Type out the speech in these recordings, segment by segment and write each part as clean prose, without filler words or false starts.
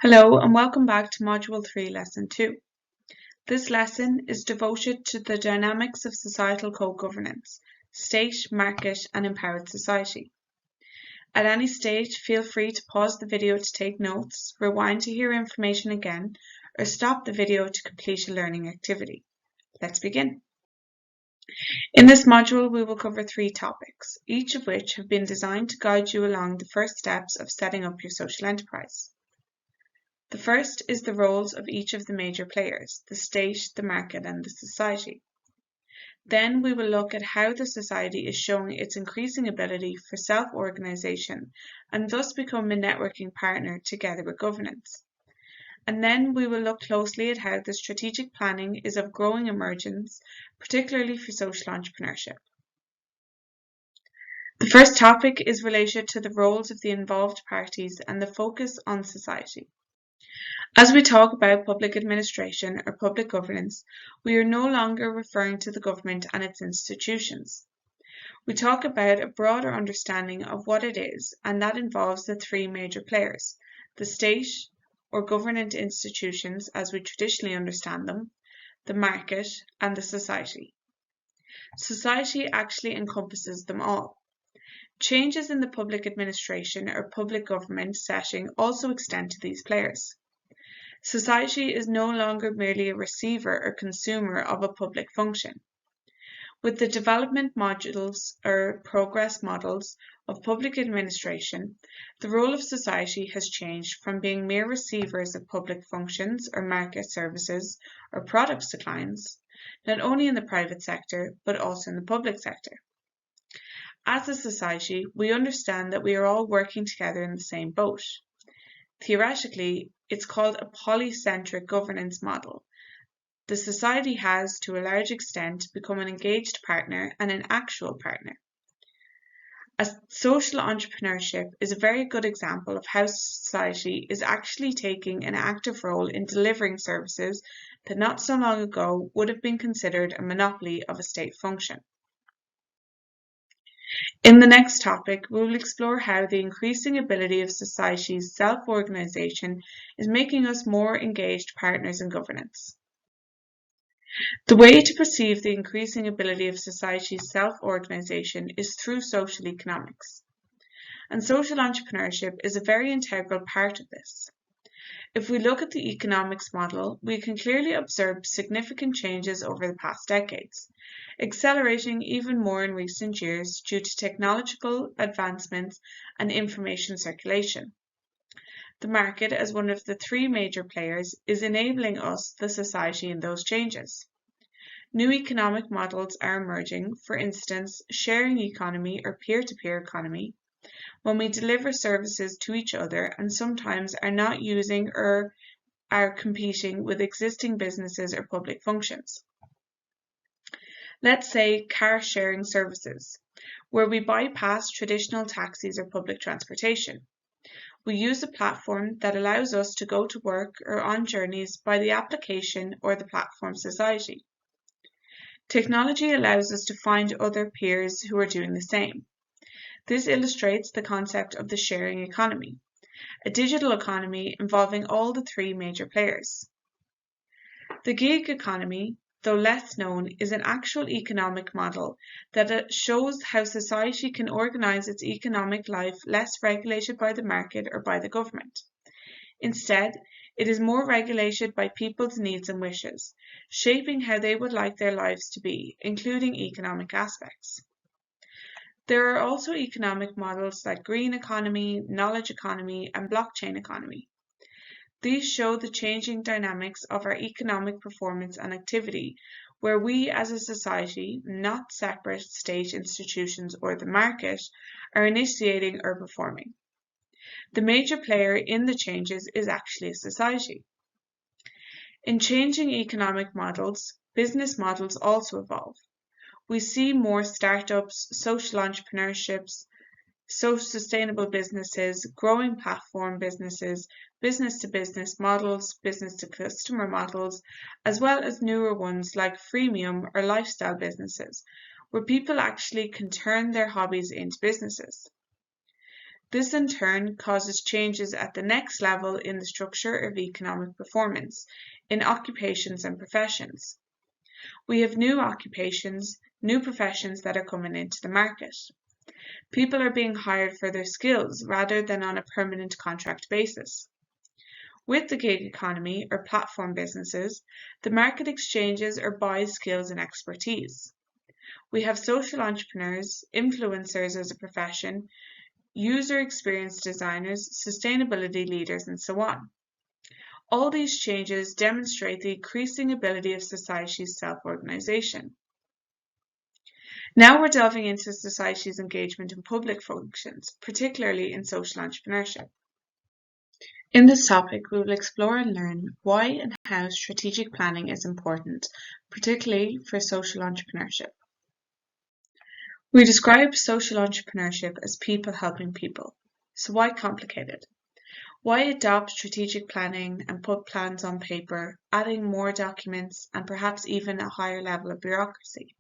Hello and welcome back to Module 3, Lesson 2. This lesson is devoted to the dynamics of societal co-governance, state, market and empowered society. At any stage, feel free to pause the video to take notes, rewind to hear information again, or stop the video to complete a learning activity. Let's begin. In this module, we will cover 3 topics, each of which have been designed to guide you along the first steps of setting up your social enterprise. The first is the roles of each of the major players, the state, the market and the society. Then we will look at how the society is showing its increasing ability for self-organisation and thus become a networking partner together with governance. And then we will look closely at how the strategic planning is of growing emergence, particularly for social entrepreneurship. The first topic is related to the roles of the involved parties and the focus on society. As we talk about public administration or public governance, we are no longer referring to the government and its institutions. We talk about a broader understanding of what it is, and that involves the 3 major players, the state or government institutions as we traditionally understand them, the market, and the society. Society actually encompasses them all. Changes in the public administration or public government setting also extend to these players. Society is no longer merely a receiver or consumer of a public function. With the development modules or progress models of public administration, the role of society has changed from being mere receivers of public functions or market services or products to clients, not only in the private sector, but also in the public sector. As a society, we understand that we are all working together in the same boat. Theoretically, it's called a polycentric governance model. The society has, to a large extent, become an engaged partner and an actual partner. Social entrepreneurship is a very good example of how society is actually taking an active role in delivering services that not so long ago would have been considered a monopoly of a state function. In the next topic, we will explore how the increasing ability of society's self-organisation is making us more engaged partners in governance. The way to perceive the increasing ability of society's self-organisation is through social economics. And social entrepreneurship is a very integral part of this. If we look at the economics model, we can clearly observe significant changes over the past decades, accelerating even more in recent years due to technological advancements and information circulation. The market, as one of the 3 major players, is enabling us, the society, in those changes. New economic models are emerging, for instance, sharing economy or peer-to-peer economy, when we deliver services to each other and sometimes are not using or are competing with existing businesses or public functions. Let's say car sharing services, where we bypass traditional taxis or public transportation. We use a platform that allows us to go to work or on journeys by the application or the platform society. Technology allows us to find other peers who are doing the same. This illustrates the concept of the sharing economy, a digital economy involving all the 3 major players. The gig economy, though less known, is an actual economic model that shows how society can organise its economic life less regulated by the market or by the government. Instead, it is more regulated by people's needs and wishes, shaping how they would like their lives to be, including economic aspects. There are also economic models like green economy, knowledge economy, and blockchain economy. These show the changing dynamics of our economic performance and activity, where we as a society, not separate state institutions or the market, are initiating or performing. The major player in the changes is actually a society. In changing economic models, business models also evolve. We see more startups, social entrepreneurships, sustainable businesses, growing platform businesses, business-to-business models, business-to-customer models, as well as newer ones like freemium or lifestyle businesses, where people actually can turn their hobbies into businesses. This in turn causes changes at the next level in the structure of economic performance in occupations and professions. We have new occupations, new professions that are coming into the market. People are being hired for their skills rather than on a permanent contract basis. With the gig economy or platform businesses, the market exchanges or buys skills and expertise. We have social entrepreneurs, influencers as a profession, user experience designers, sustainability leaders, and so on. All these changes demonstrate the increasing ability of society's self-organization. Now we're delving into society's engagement in public functions, particularly in social entrepreneurship. In this topic, we will explore and learn why and how strategic planning is important, particularly for social entrepreneurship. We describe social entrepreneurship as people helping people. So why complicate it? Why adopt strategic planning and put plans on paper, adding more documents and perhaps even a higher level of bureaucracy?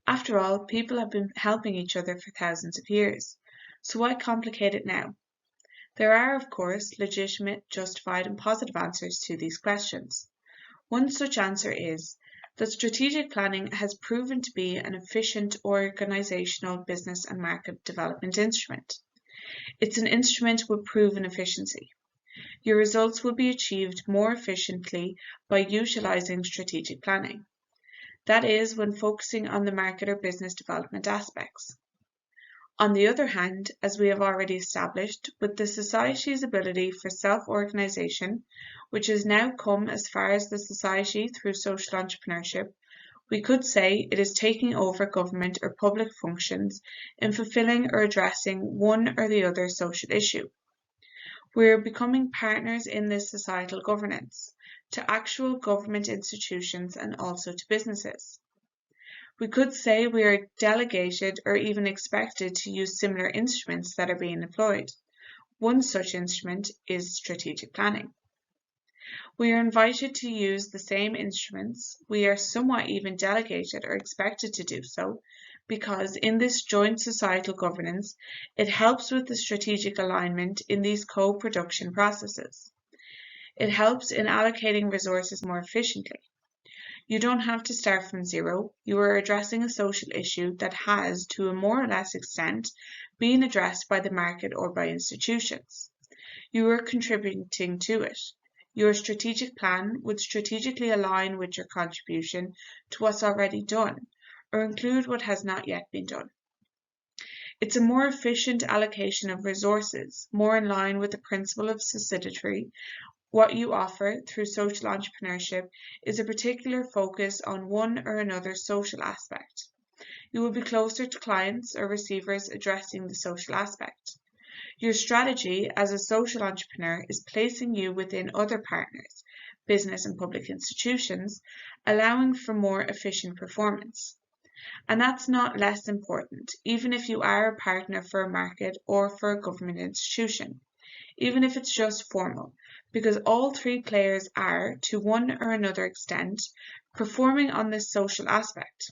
After all, people have been helping each other for thousands of years. So why complicate it now? There are, of course, legitimate, justified, and positive answers to these questions. One such answer is that strategic planning has proven to be an efficient organizational business and market development instrument. It's an instrument with proven efficiency. Your results will be achieved more efficiently by utilizing strategic planning. That is, when focusing on the market or business development aspects. On the other hand, as we have already established, with the society's ability for self-organization, which has now come as far as the society through social entrepreneurship, we could say it is taking over government or public functions in fulfilling or addressing one or the other social issue. We are becoming partners in this societal governance, to actual government institutions and also to businesses. We could say we are delegated or even expected to use similar instruments that are being employed. One such instrument is strategic planning. We are invited to use the same instruments. We are somewhat even delegated or expected to do so, because in this joint societal governance, it helps with the strategic alignment in these co-production processes. It helps in allocating resources more efficiently. You don't have to start from zero. You are addressing a social issue that has, to a more or less extent, been addressed by the market or by institutions. You are contributing to it. Your strategic plan would strategically align with your contribution to what's already done, or include what has not yet been done. It's a more efficient allocation of resources, more in line with the principle of subsidiary. What you offer through social entrepreneurship is a particular focus on one or another social aspect. You will be closer to clients or receivers addressing the social aspect. Your strategy as a social entrepreneur is placing you within other partners, business and public institutions, allowing for more efficient performance. And that's not less important, even if you are a partner for a market or for a government institution, even if it's just formal, because all three players are, to one or another extent, performing on this social aspect.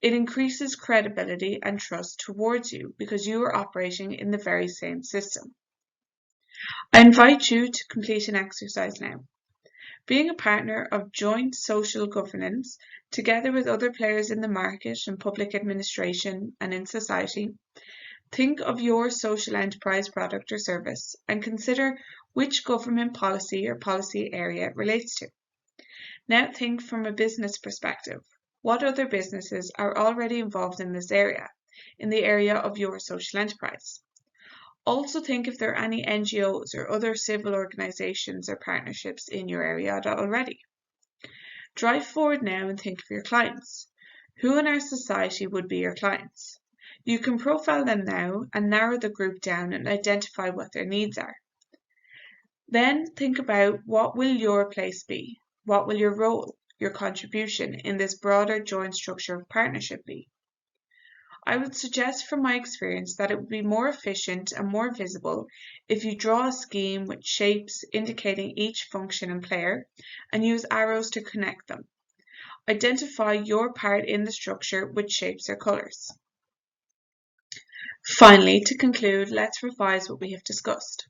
It increases credibility and trust towards you because you are operating in the very same system. I invite you to complete an exercise now. Being a partner of joint social governance, together with other players in the market and public administration and in society, think of your social enterprise product or service and consider which government policy or policy area it relates to. Now think from a business perspective. What other businesses are already involved in this area, in the area of your social enterprise? Also think if there are any NGOs or other civil organisations or partnerships in your area already. Drive forward now and think of your clients. Who in our society would be your clients? You can profile them now and narrow the group down and identify what their needs are. Then think about what will your place be? What will your role, your contribution in this broader joint structure of partnership be? I would suggest from my experience that it would be more efficient and more visible if you draw a scheme with shapes indicating each function and player and use arrows to connect them. Identify your part in the structure with shapes or colours. Finally, to conclude, let's revise what we have discussed.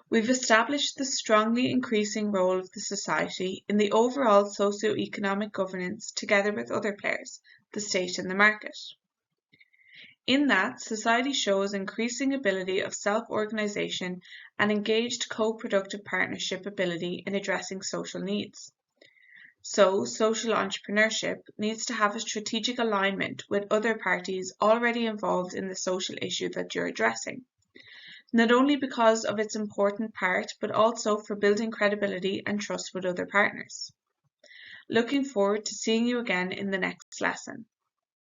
We've established the strongly increasing role of the society in the overall socio-economic governance together with other players, the state and the market. In that, society shows increasing ability of self-organization and engaged co-productive partnership ability in addressing social needs. So, social entrepreneurship needs to have a strategic alignment with other parties already involved in the social issue that you're addressing, not only because of its important part, but also for building credibility and trust with other partners. Looking forward to seeing you again in the next lesson.